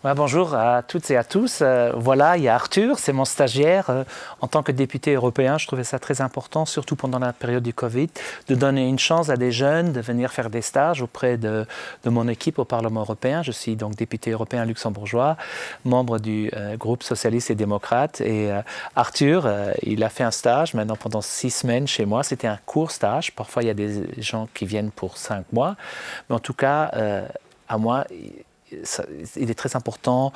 Ouais, bonjour à toutes et à tous. Voilà, il y a Arthur, c'est mon stagiaire. En tant que député européen, je trouvais ça très important, surtout pendant la période du Covid, de donner une chance à des jeunes de venir faire des stages auprès de mon équipe au Parlement européen. Je suis donc député européen luxembourgeois, membre du groupe socialiste et démocrate. Et Arthur, il a fait un stage maintenant pendant 6 semaines chez moi. C'était un court stage. Parfois, il y a des gens qui viennent pour 5 mois. Mais en tout cas, à moi, il est très important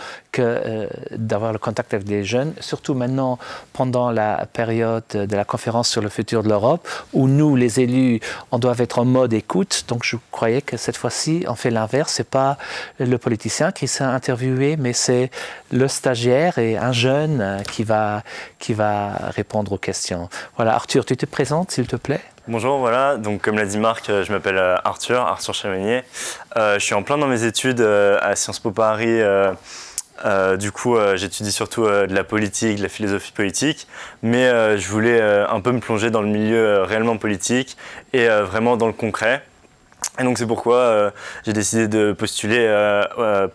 d'avoir le contact avec des jeunes, surtout maintenant pendant la période de la conférence sur le futur de l'Europe, où nous, les élus, on doit être en mode écoute. Donc je croyais que cette fois-ci, on fait l'inverse. C'est pas le politicien qui s'est interviewé, mais c'est le stagiaire et un jeune qui va répondre aux questions. Voilà, Arthur, tu te présentes, s'il te plaît? Bonjour, voilà, donc comme l'a dit Marc, je m'appelle Arthur Chamanier. Je suis en plein dans mes études à Sciences Po Paris. J'étudie surtout de la politique, de la philosophie politique, mais je voulais un peu me plonger dans le milieu réellement politique et vraiment dans le concret. Et donc c'est pourquoi j'ai décidé de postuler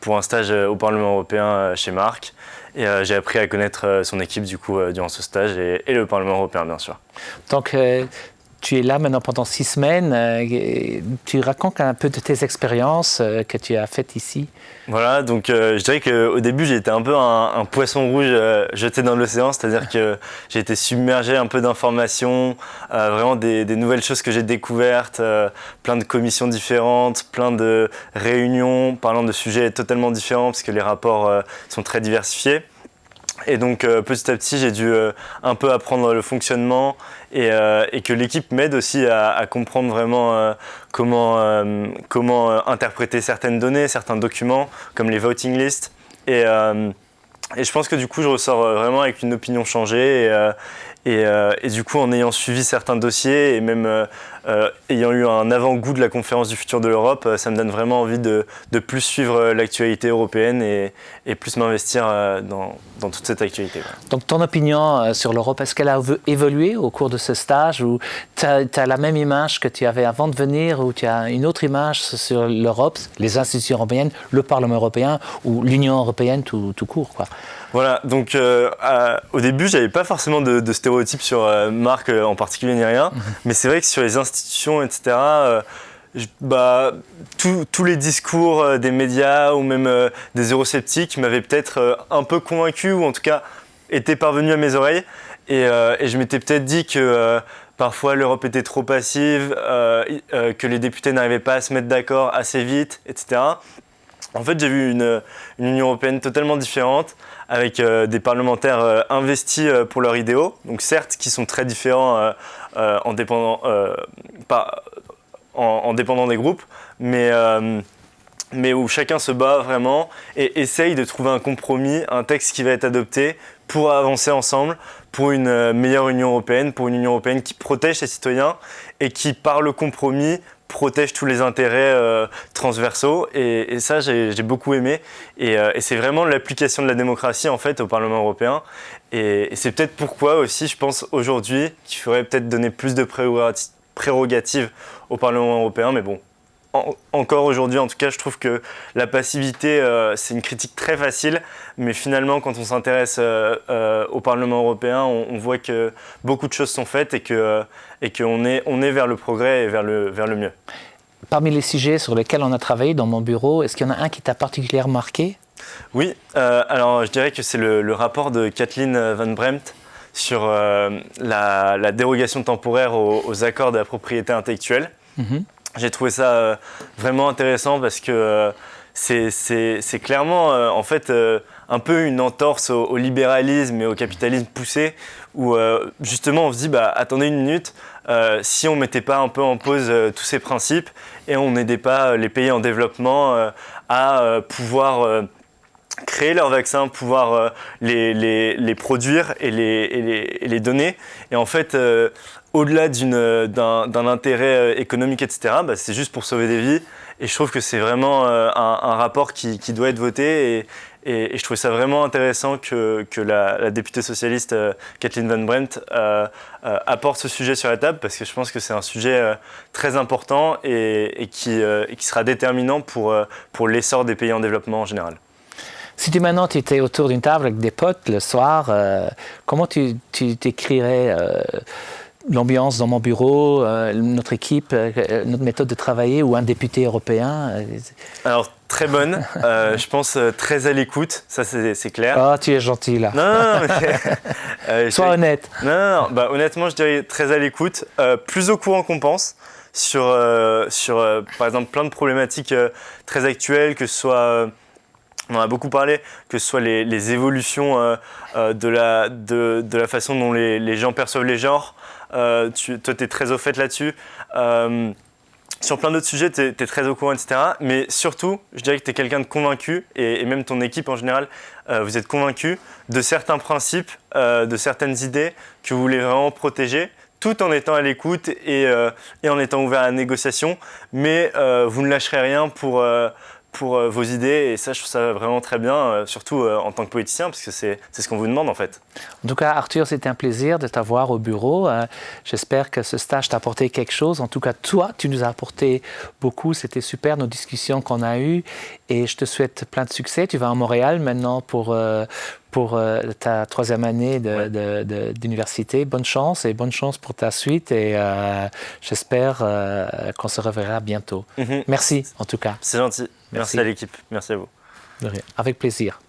pour un stage au Parlement européen chez Marc. Et j'ai appris à connaître son équipe durant ce stage et le Parlement européen, bien sûr. Donc, tu es là maintenant pendant 6 semaines. Tu racontes un peu de tes expériences que tu as faites ici. Voilà, donc je dirais qu'au début, j'ai été un peu un poisson rouge jeté dans l'océan, c'est-à-dire que j'ai été submergé un peu d'informations, vraiment des nouvelles choses que j'ai découvertes, plein de commissions différentes, plein de réunions parlant de sujets totalement différents parce que les rapports sont très diversifiés. Et donc petit à petit, j'ai dû un peu apprendre le fonctionnement et que l'équipe m'aide aussi à comprendre vraiment comment interpréter certaines données, certains documents, comme les voting lists. Et je pense que du coup, je ressors vraiment avec une opinion changée et du coup, en ayant suivi certains dossiers et même ayant eu un avant-goût de la conférence du futur de l'Europe, ça me donne vraiment envie de plus suivre l'actualité européenne et plus m'investir dans toute cette actualité. Donc, ton opinion sur l'Europe, est-ce qu'elle a évolué au cours de ce stage ou tu as la même image que tu avais avant de venir ou tu as une autre image sur l'Europe, les institutions européennes, le Parlement européen ou l'Union européenne tout court, quoi? Voilà, donc au début, j'avais pas forcément de stéréotypes sur Marc en particulier ni rien, mais c'est vrai que sur les institutions, etc., tous les discours des médias ou même des eurosceptiques m'avaient peut-être un peu convaincu ou en tout cas étaient parvenus à mes oreilles et je m'étais peut-être dit que parfois l'Europe était trop passive, que les députés n'arrivaient pas à se mettre d'accord assez vite, etc. En fait, j'ai vu une Union européenne totalement différente, avec des parlementaires investis pour leurs idéaux, donc certes qui sont très différents en dépendant des groupes, mais où chacun se bat vraiment et essaye de trouver un compromis, un texte qui va être adopté pour avancer ensemble pour une meilleure Union européenne, pour une Union européenne qui protège ses citoyens et qui, par le compromis, protège tous les intérêts transversaux et ça j'ai beaucoup aimé et c'est vraiment l'application de la démocratie en fait au Parlement européen et c'est peut-être pourquoi aussi je pense aujourd'hui qu'il faudrait peut-être donner plus de prérogatives au Parlement européen, mais bon, encore aujourd'hui en tout cas je trouve que la passivité c'est une critique très facile, mais finalement quand on s'intéresse au Parlement européen on voit que beaucoup de choses sont faites et qu'on est vers le progrès et vers le mieux. Parmi les sujets sur lesquels on a travaillé dans mon bureau, est-ce qu'il y en a un qui t'a particulièrement marqué? Oui, alors je dirais que c'est le rapport de Kathleen Van Bremt sur la dérogation temporaire aux accords de la propriété intellectuelle. J'ai trouvé ça vraiment intéressant parce que c'est clairement en fait un peu une entorse au libéralisme et au capitalisme poussé où justement on se dit attendez une minute, si on mettait pas un peu en pause tous ces principes et on n'aidait pas les pays en développement à pouvoir créer leurs vaccins, pouvoir les produire et les donner. Et en fait, au-delà d'un intérêt économique, etc., c'est juste pour sauver des vies. Et je trouve que c'est vraiment un rapport qui doit être voté. Et je trouvais ça vraiment intéressant que la députée socialiste Kathleen Van Bremt apporte ce sujet sur la table parce que je pense que c'est un sujet très important et qui sera déterminant pour l'essor des pays en développement en général. Si maintenant tu étais autour d'une table avec des potes le soir, comment tu décrirais l'ambiance dans mon bureau, notre équipe, notre méthode de travailler ou un député européen? Alors, très bonne. Je pense très à l'écoute, ça c'est clair. Ah, tu es gentil là. Non, mais Sois honnête. Non. Bah, honnêtement, je dirais très à l'écoute, plus au courant qu'on pense sur par exemple, plein de problématiques très actuelles, que ce soit, on en a beaucoup parlé, que ce soit les évolutions de la façon dont les gens perçoivent les genres. Toi, tu es très au fait là-dessus. Sur plein d'autres sujets, tu es très au courant, etc. Mais surtout, je dirais que tu es quelqu'un de convaincu, et même ton équipe en général, vous êtes convaincu de certains principes, de certaines idées que vous voulez vraiment protéger, tout en étant à l'écoute et en étant ouvert à la négociation. Mais vous ne lâcherez rien pour vos idées, et ça, je trouve ça vraiment très bien, surtout en tant que politicien, parce que c'est ce qu'on vous demande en fait. En tout cas, Arthur, c'était un plaisir de t'avoir au bureau. J'espère que ce stage t'a apporté quelque chose. En tout cas, toi, tu nous as apporté beaucoup. C'était super, nos discussions qu'on a eues. Et je te souhaite plein de succès. Tu vas à Montréal maintenant pour ta 3e année d'université. Bonne chance et bonne chance pour ta suite. Et j'espère qu'on se reverra bientôt. Merci, en tout cas. C'est gentil. Merci à l'équipe. Merci à vous. Avec plaisir.